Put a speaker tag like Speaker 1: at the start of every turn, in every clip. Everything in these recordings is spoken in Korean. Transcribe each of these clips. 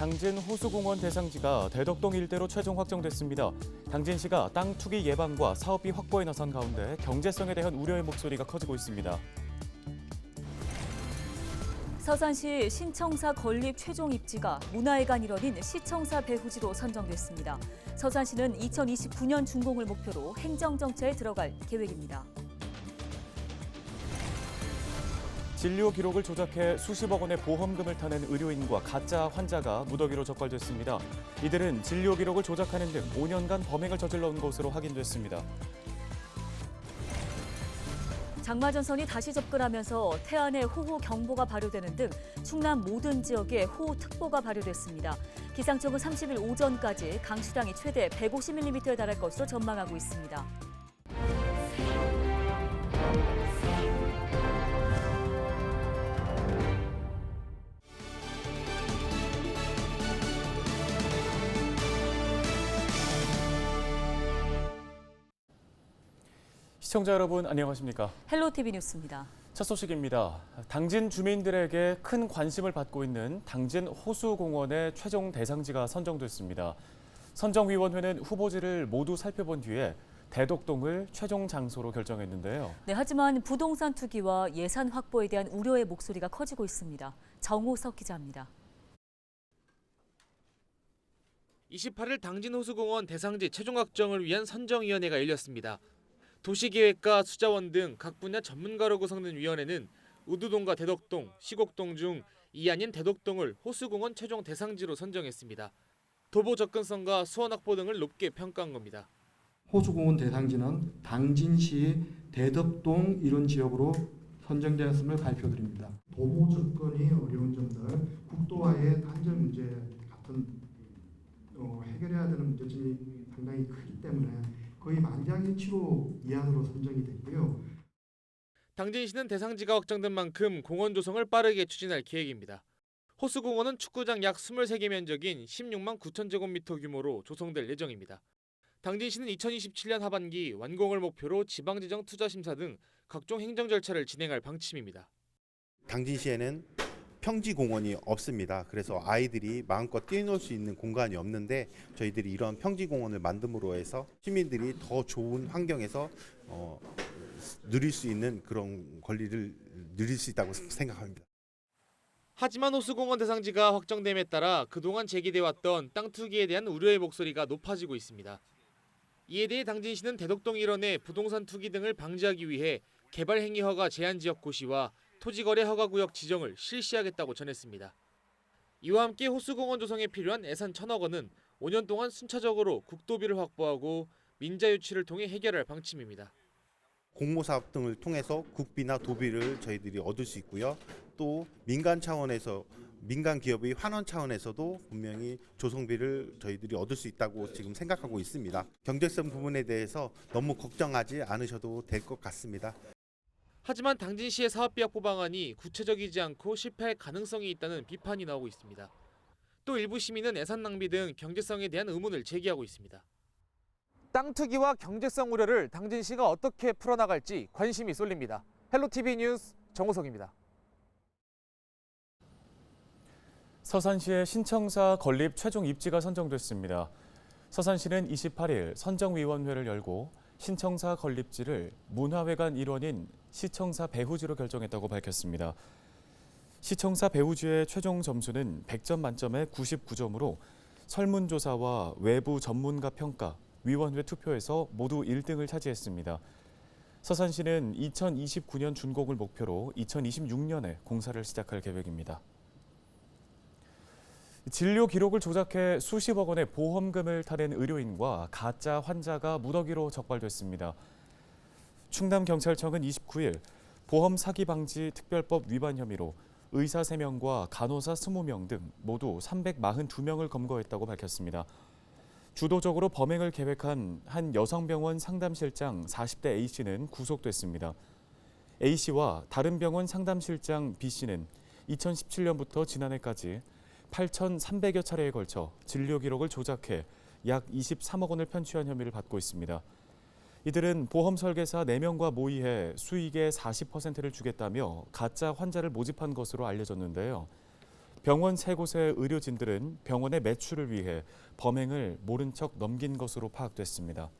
Speaker 1: 당진 호수공원 대상지가 대덕동 일대로 최종 확정됐습니다. 당진시가 땅 투기 예방과 사업비 확보에 나선 가운데 경제성에 대한 우려의 목소리가 커지고 있습니다.
Speaker 2: 서산시 신청사 건립 최종 입지가 문화회관 일원인 시청사 배후지로 선정됐습니다. 서산시는 2029년 준공을 목표로 행정정차에 들어갈 계획입니다.
Speaker 1: 진료 기록을 조작해 수십억 원의 보험금을 타낸 의료인과 가짜 환자가 무더기로 적발됐습니다. 이들은 진료 기록을 조작하는 등 5년간 범행을 저질러온 것으로 확인됐습니다.
Speaker 2: 장마전선이 다시 접근하면서 태안에 호우경보가 발효되는 등 충남 모든 지역에 호우특보가 발효됐습니다. 기상청은 30일 오전까지 강수량이 최대 150mm에 달할 것으로 전망하고 있습니다.
Speaker 1: 시청자 여러분 안녕하십니까?
Speaker 2: 헬로티비 뉴스입니다.
Speaker 1: 첫 소식입니다. 당진 주민들에게 큰 관심을 받고 있는 당진 호수공원의 최종 대상지가 선정됐습니다. 선정위원회는 후보지를 모두 살펴본 뒤에 대덕동을 최종 장소로 결정했는데요.
Speaker 2: 네, 하지만 부동산 투기와 예산 확보에 대한 우려의 목소리가 커지고 있습니다. 정호석 기자입니다.
Speaker 3: 28일 당진 호수공원 대상지 최종 확정을 위한 선정위원회가 열렸습니다. 도시계획과 수자원 등 각 분야 전문가로 구성된 위원회는 우두동과 대덕동, 시곡동 중 이안인 대덕동을 호수공원 최종 대상지로 선정했습니다. 도보 접근성과 수원 확보 등을 높게 평가한 겁니다.
Speaker 4: 호수공원 대상지는 당진시 대덕동 이런 지역으로 선정되었음을 발표드립니다. 도보 접근이 어려운 점들, 국도와의 단절 문제 같은 해결해야 되는 문제점이 상당히 크기 때문에 거의 만장일치로 이안으로 선정이 됐고요.
Speaker 3: 당진시는 대상지가 확정된 만큼 공원 조성을 빠르게 추진할 계획입니다. 호수공원은 축구장 약 23개 면적인 16만 9천 제곱미터 규모로 조성될 예정입니다. 당진시는 2027년 하반기 완공을 목표로 지방지정 투자심사 등 각종 행정 절차를 진행할 방침입니다.
Speaker 5: 당진시에는 평지공원이 없습니다. 그래서 아이들이 마음껏 뛰어놀 수 있는 공간이 없는데 저희들이 이런 평지공원을 만듦으로 해서 시민들이 더 좋은 환경에서 누릴 수 있는 그런 권리를 누릴 수 있다고 생각합니다.
Speaker 3: 하지만 호수공원 대상지가 확정됨에 따라 그동안 제기돼왔던 땅 투기에 대한 우려의 목소리가 높아지고 있습니다. 이에 대해 당진시는 대덕동 일원의 부동산 투기 등을 방지하기 위해 개발 행위 허가 제한 지역 고시와 토지거래 허가구역 지정을 실시하겠다고 전했습니다. 이와 함께 호수공원 조성에 필요한 예산 1,000억 원은 5년 동안 순차적으로 국도비를 확보하고 민자 유치를 통해 해결할 방침입니다.
Speaker 5: 공모사업 등을 통해서 국비나 도비를 저희들이 얻을 수 있고요. 또 민간 차원에서 민간 기업의 환원 차원에서도 분명히 조성비를 저희들이 얻을 수 있다고 지금 생각하고 있습니다. 경제성 부분에 대해서 너무 걱정하지 않으셔도 될 것 같습니다.
Speaker 3: 하지만 당진시의 사업비 확보 방안이 구체적이지 않고 실패할 가능성이 있다는 비판이 나오고 있습니다. 또 일부 시민은 예산 낭비 등 경제성에 대한 의문을 제기하고 있습니다.
Speaker 6: 땅 투기와 경제성 우려를 당진시가 어떻게 풀어나갈지 관심이 쏠립니다. 헬로티비 뉴스 정호석입니다.
Speaker 1: 서산시의 신청사 건립 최종 입지가 선정됐습니다. 서산시는 28일 선정위원회를 열고 신청사 건립지를 문화회관 일원인 시청사 배후지로 결정했다고 밝혔습니다. 시청사 배후지의 최종 점수는 100점 만점에 99점으로 설문조사와 외부 전문가 평가, 위원회 투표에서 모두 1등을 차지했습니다. 서산시는 2029년 준공을 목표로 2026년에 공사를 시작할 계획입니다. 진료 기록을 조작해 수십억 원의 보험금을 타낸 의료인과 가짜 환자가 무더기로 적발됐습니다. 충남경찰청은 29일 보험 사기 방지 특별법 위반 혐의로 의사 3명과 간호사 20명 등 모두 342명을 검거했다고 밝혔습니다. 주도적으로 범행을 계획한 한 여성병원 상담실장 40대 A씨는 구속됐습니다. A씨와 다른 병원 상담실장 B씨는 2017년부터 지난해까지 8,300여 차례에 걸쳐 진료 기록을 조작해 약 23억 원을 편취한 혐의를 받고 있습니다. 이들은 보험 설계사 4명과 모의해 수익의 40%를 주겠다며 가짜 환자를 모집한 것으로 알려졌는데요. 병원 3곳의 의료진들은 병원의 매출을 위해 범행을 모른 척 넘긴 것으로 파악됐습니다.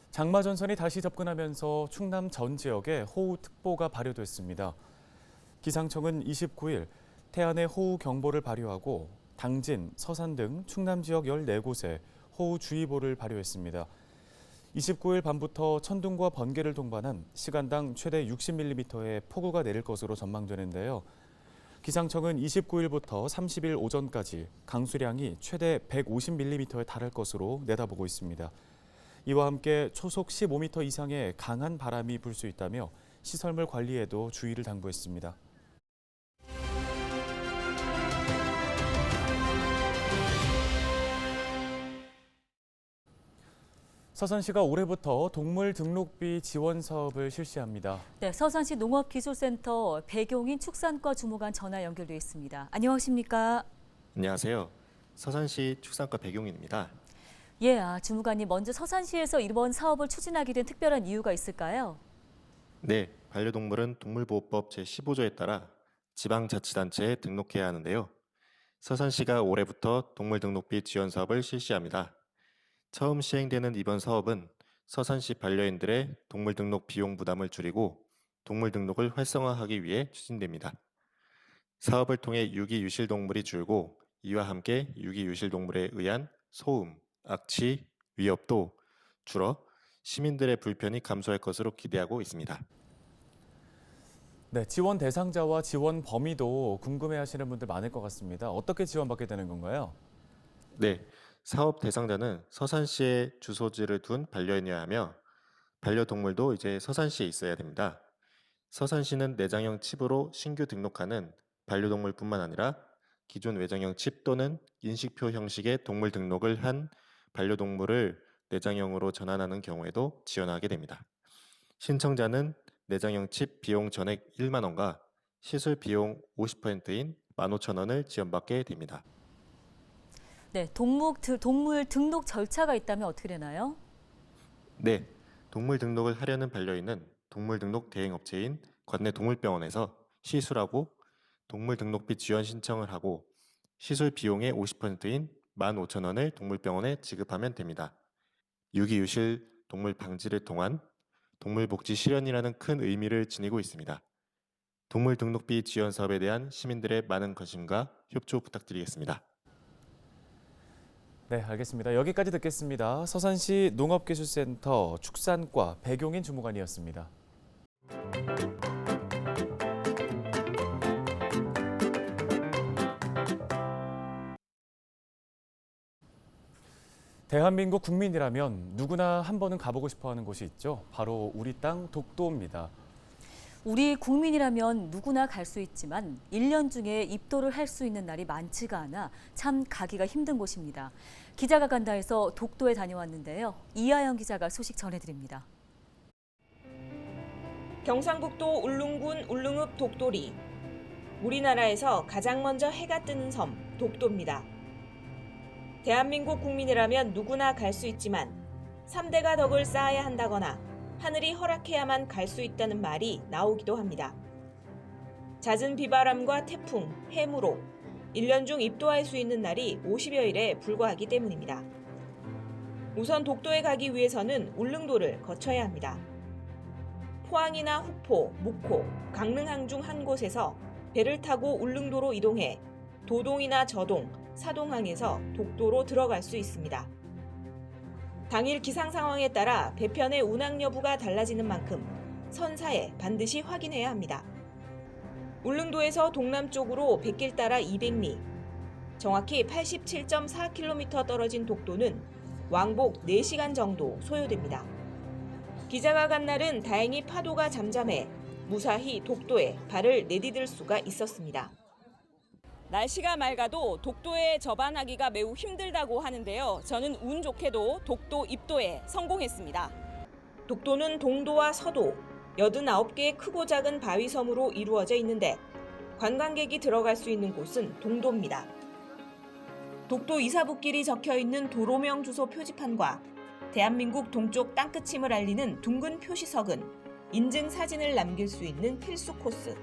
Speaker 1: 장마 전선이 다시 접근하면서 충남 전 지역에 호우특보가 발효됐습니다. 기상청은 29일 태안에 호우경보를 발효하고 당진, 서산 등 충남 지역 14곳에 호우주의보를 발효했습니다. 29일 밤부터 천둥과 번개를 동반한 시간당 최대 60mm의 폭우가 내릴 것으로 전망되는데요. 기상청은 29일부터 30일 오전까지 강수량이 최대 150mm에 달할 것으로 내다보고 있습니다. 이와 함께 초속 15m 이상의 강한 바람이 불 수 있다며 시설물 관리에도 주의를 당부했습니다. 서산시가 올해부터 동물 등록비 지원 사업을 실시합니다.
Speaker 2: 네, 서산시 농업기술센터 백용인 축산과 주무관 전화 연결돼 있습니다. 안녕하십니까?
Speaker 7: 안녕하세요. 서산시 축산과 백용인입니다.
Speaker 2: 예, 주무관님 먼저 서산시에서 이번 사업을 추진하게 된 특별한 이유가 있을까요?
Speaker 7: 네, 반려동물은 동물보호법 제15조에 따라 지방자치단체에 등록해야 하는데요. 서산시가 올해부터 동물 등록비 지원 사업을 실시합니다. 처음 시행되는 이번 사업은 서산시 반려인들의 동물 등록 비용 부담을 줄이고 동물 등록을 활성화하기 위해 추진됩니다. 사업을 통해 유기 유실 동물이 줄고 이와 함께 유기 유실 동물에 의한 소음, 악취, 위협도 줄어 시민들의 불편이 감소할 것으로 기대하고 있습니다.
Speaker 1: 네, 지원 대상자와 지원 범위도 궁금해하시는 분들 많을 것 같습니다. 어떻게 지원받게 되는 건가요?
Speaker 7: 네, 사업 대상자는 서산시에 주소지를 둔 반려인이어야 하며 반려동물도 이제 서산시에 있어야 됩니다. 서산시는 내장형 칩으로 신규 등록하는 반려동물뿐만 아니라 기존 외장형 칩 또는 인식표 형식의 동물 등록을 한 반려동물을 내장형으로 전환하는 경우에도 지원하게 됩니다. 신청자는 내장형 칩 비용 전액 1만 원과 시술 비용 50%인 15,000원을 지원받게 됩니다.
Speaker 2: 네, 동물 등록 절차가 있다면 어떻게 되나요?
Speaker 7: 네, 동물 등록을 하려는 반려인은 동물 등록 대행업체인 관내동물병원에서 시술하고 동물 등록비 지원 신청을 하고 시술 비용의 50%인 15,000원을 동물병원에 지급하면 됩니다. 유기유실 동물 방지를 통한 동물복지 실현이라는 큰 의미를 지니고 있습니다. 동물 등록비 지원 사업에 대한 시민들의 많은 관심과 협조 부탁드리겠습니다.
Speaker 1: 네, 알겠습니다. 여기까지 듣겠습니다. 서산시 농업기술센터 축산과 백용인 주무관이었습니다. 대한민국 국민이라면 누구나 한 번은 가보고 싶어하는 곳이 있죠. 바로 우리 땅 독도입니다.
Speaker 2: 우리 국민이라면 누구나 갈 수 있지만 1년 중에 입도를 할 수 있는 날이 많지가 않아 참 가기가 힘든 곳입니다. 기자가 간다 해서 독도에 다녀왔는데요. 이하영 기자가 소식 전해드립니다.
Speaker 8: 경상북도 울릉군 울릉읍 독도리. 우리나라에서 가장 먼저 해가 뜨는 섬 독도입니다. 대한민국 국민이라면 누구나 갈 수 있지만 3대가 덕을 쌓아야 한다거나 하늘이 허락해야만 갈 수 있다는 말이 나오기도 합니다. 잦은 비바람과 태풍, 해무로 1년 중 입도할 수 있는 날이 50여일에 불과하기 때문입니다. 우선 독도에 가기 위해서는 울릉도를 거쳐야 합니다. 포항이나 후포, 목포, 강릉항 중 한 곳에서 배를 타고 울릉도로 이동해 도동이나 저동, 사동항에서 독도로 들어갈 수 있습니다. 당일 기상 상황에 따라 배편의 운항 여부가 달라지는 만큼 선사에 반드시 확인해야 합니다. 울릉도에서 동남쪽으로 백길 따라 200리, 정확히 87.4km 떨어진 독도는 왕복 4시간 정도 소요됩니다. 기자가 간 날은 다행히 파도가 잠잠해 무사히 독도에 발을 내디딜 수가 있었습니다. 날씨가 맑아도 독도에 접안하기가 매우 힘들다고 하는데요. 저는 운 좋게도 독도 입도에 성공했습니다. 독도는 동도와 서도 89개의 크고 작은 바위섬으로 이루어져 있는데 관광객이 들어갈 수 있는 곳은 동도입니다. 독도 이사북길이 적혀있는 도로명 주소 표지판과 대한민국 동쪽 땅끝임을 알리는 둥근 표시석은 인증 사진을 남길 수 있는 필수 코스.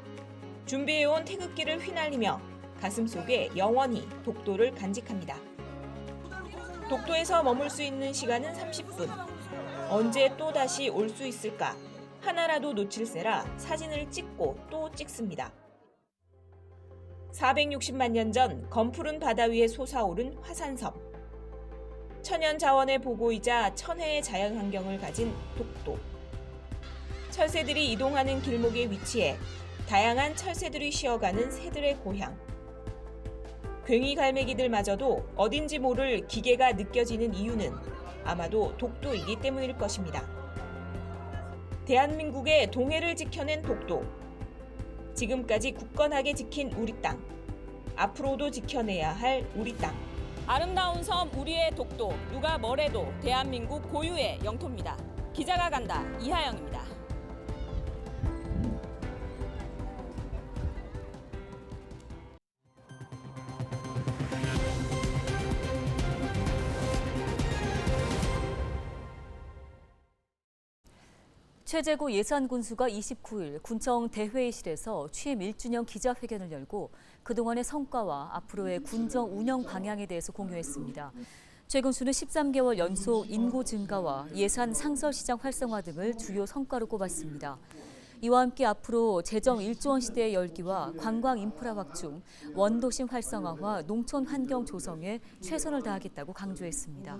Speaker 8: 준비해온 태극기를 휘날리며 가슴속에 영원히 독도를 간직합니다. 독도에서 머물 수 있는 시간은 30분. 언제 또 다시 올 수 있을까? 하나라도 놓칠세라 사진을 찍고 또 찍습니다. 460만 년 전 검푸른 바다 위에 솟아오른 화산섬. 천연 자원의 보고이자 천혜의 자연 환경을 가진 독도. 철새들이 이동하는 길목에 위치해 다양한 철새들이 쉬어가는 새들의 고향. 괭이 갈매기들마저도 어딘지 모를 기계가 느껴지는 이유는 아마도 독도이기 때문일 것입니다. 대한민국의 동해를 지켜낸 독도. 지금까지 굳건하게 지킨 우리 땅. 앞으로도 지켜내야 할 우리 땅. 아름다운 섬 우리의 독도. 누가 뭐래도 대한민국 고유의 영토입니다. 기자가 간다. 이하영입니다.
Speaker 2: 최재구 예산군수가 29일 군청 대회의실에서 취임 1주년 기자회견을 열고 그동안의 성과와 앞으로의 군정 운영 방향에 대해서 공유했습니다. 최 군수는 13개월 연속 인구 증가와 예산 상설 시장 활성화 등을 주요 성과로 꼽았습니다. 이와 함께 앞으로 재정 1조 원 시대의 열기와 관광 인프라 확충, 원도심 활성화와 농촌 환경 조성에 최선을 다하겠다고 강조했습니다.